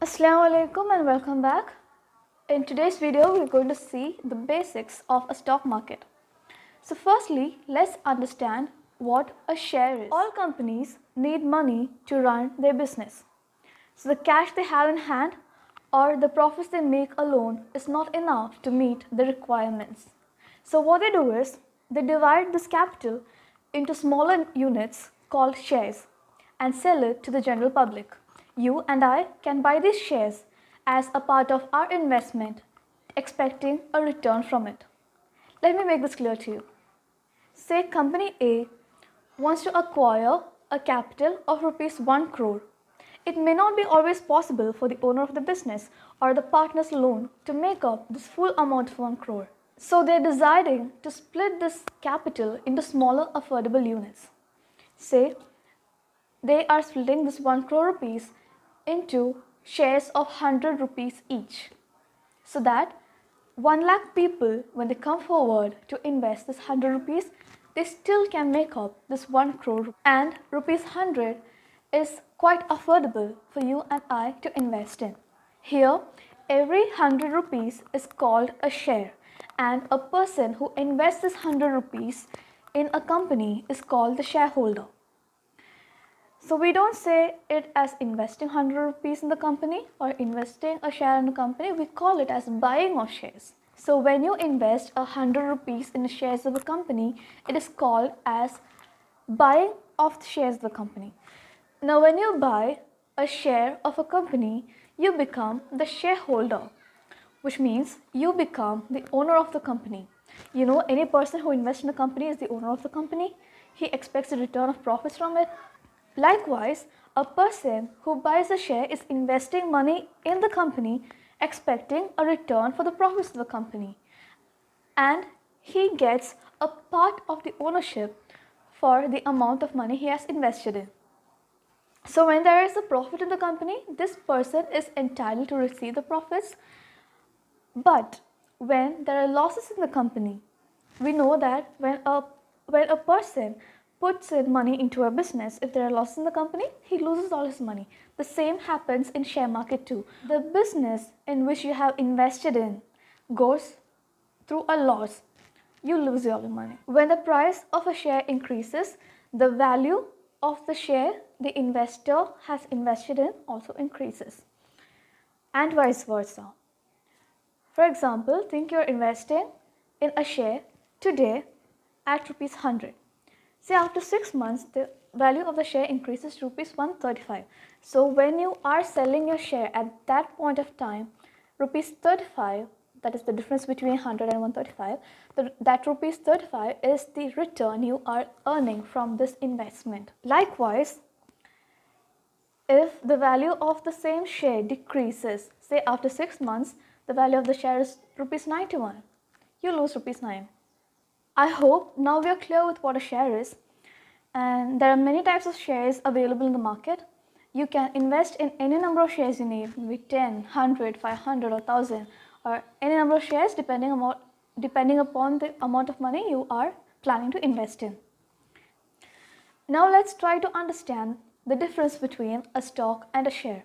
Assalamu alaikum and welcome back. In today's video, we're going to see the basics of a stock market. So firstly, let's understand what a share is. All companies need money to run their business. So the cash they have in hand or the profits they make alone is not enough to meet the requirements. So what they do is they divide this capital into smaller units called shares and sell it to the general public. You and I can buy these shares as a part of our investment, expecting a return from it. Let me make this clear to you. Say company A wants to acquire a capital of rupees 1 crore. It may not be always possible for the owner of the business or the partners alone to make up this full amount of 1 crore. So they're deciding to split this capital into smaller affordable units. Say they are splitting this 1 crore rupees into shares of 100 rupees each, so that 1 lakh people, when they come forward to invest this 100 rupees, they still can make up this 1 crore, and rupees 100 is quite affordable for you and I to invest in. Here, every 100 rupees is called a share, and a person who invests this 100 rupees in a company is called the shareholder. So we don't say it as investing 100 rupees in the company or investing a share in a company, we call it as buying of shares. So when you invest 100 rupees in the shares of a company, it is called as buying of the shares of the company. Now when you buy a share of a company, you become the shareholder, which means you become the owner of the company. You know, any person who invests in a company is the owner of the company. He expects a return of profits from it. Likewise, a person who buys a share is investing money in the company, expecting a return for the profits of the company. And he gets a part of the ownership for the amount of money he has invested in. So when there is a profit in the company, this person is entitled to receive the profits. But when there are losses in the company, we know that when a person puts in money into a business, if there are losses in the company, he loses all his money. The same happens in share market too. The business in which you have invested in goes through a loss, you lose all your money. When the price of a share increases, the value of the share the investor has invested in also increases, and vice versa. For example, think you're investing in a share today at rupees 100. Say after 6 months, the value of the share increases to rupees 135. So when you are selling your share at that point of time, rupees 35, that is the difference between 100 and 135, that rupees 35 is the return you are earning from this investment. Likewise, if the value of the same share decreases, say after 6 months, the value of the share is rupees 91, you lose rupees 9. I hope now we are clear with what a share is, and there are many types of shares available in the market. You can invest in any number of shares you need, maybe 10, 100, 500 or 1000, or any number of shares depending upon the amount of money you are planning to invest in. Now let's try to understand the difference between a stock and a share.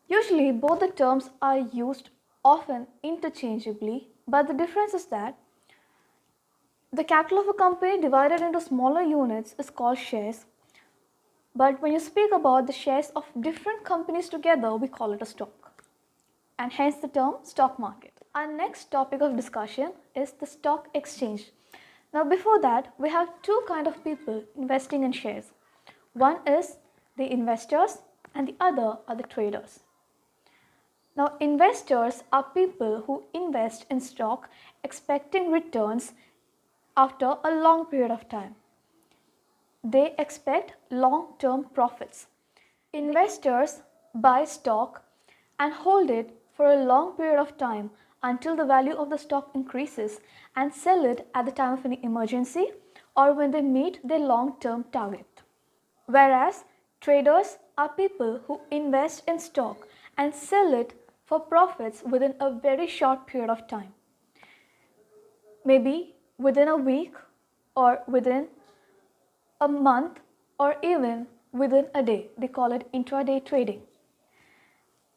Usually both the terms are used often interchangeably, but the difference is that the capital of a company divided into smaller units is called shares, but when you speak about the shares of different companies together, we call it a stock, and hence the term stock market. Our next topic of discussion is the stock exchange. Now before that, we have two kinds of people investing in shares. One is the investors and the other are the traders. Now investors are people who invest in stock expecting returns after a long period of time. They expect long-term profits. Investors buy stock and hold it for a long period of time until the value of the stock increases and sell it at the time of an emergency or when they meet their long-term target. Whereas traders are people who invest in stock and sell it for profits within a very short period of time. Maybe within a week or within a month or even within a day. They call it intraday trading.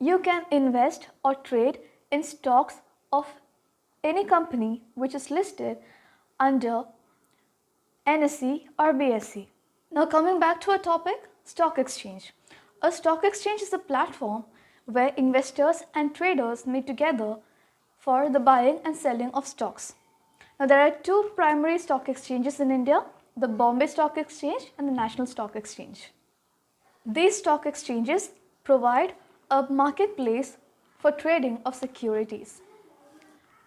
You can invest or trade in stocks of any company which is listed under NSE or BSE. Now coming back to our topic, stock exchange. A stock exchange is a platform where investors and traders meet together for the buying and selling of stocks. Now there are two primary stock exchanges in India, the Bombay Stock Exchange and the National Stock Exchange. These stock exchanges provide a marketplace for trading of securities.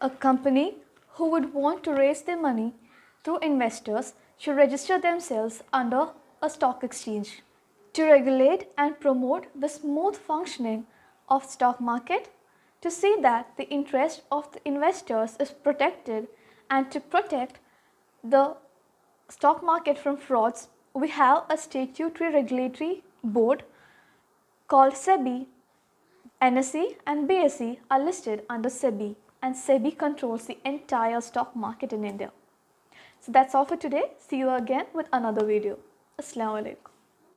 A company who would want to raise their money through investors should register themselves under a stock exchange. To regulate and promote the smooth functioning of stock market, to see that the interest of the investors is protected and to protect the stock market from frauds, we have a statutory regulatory board called SEBI. NSE and BSE are listed under SEBI, and SEBI controls the entire stock market in India. So that's all for today. See you again with another video. Assalamu alaikum.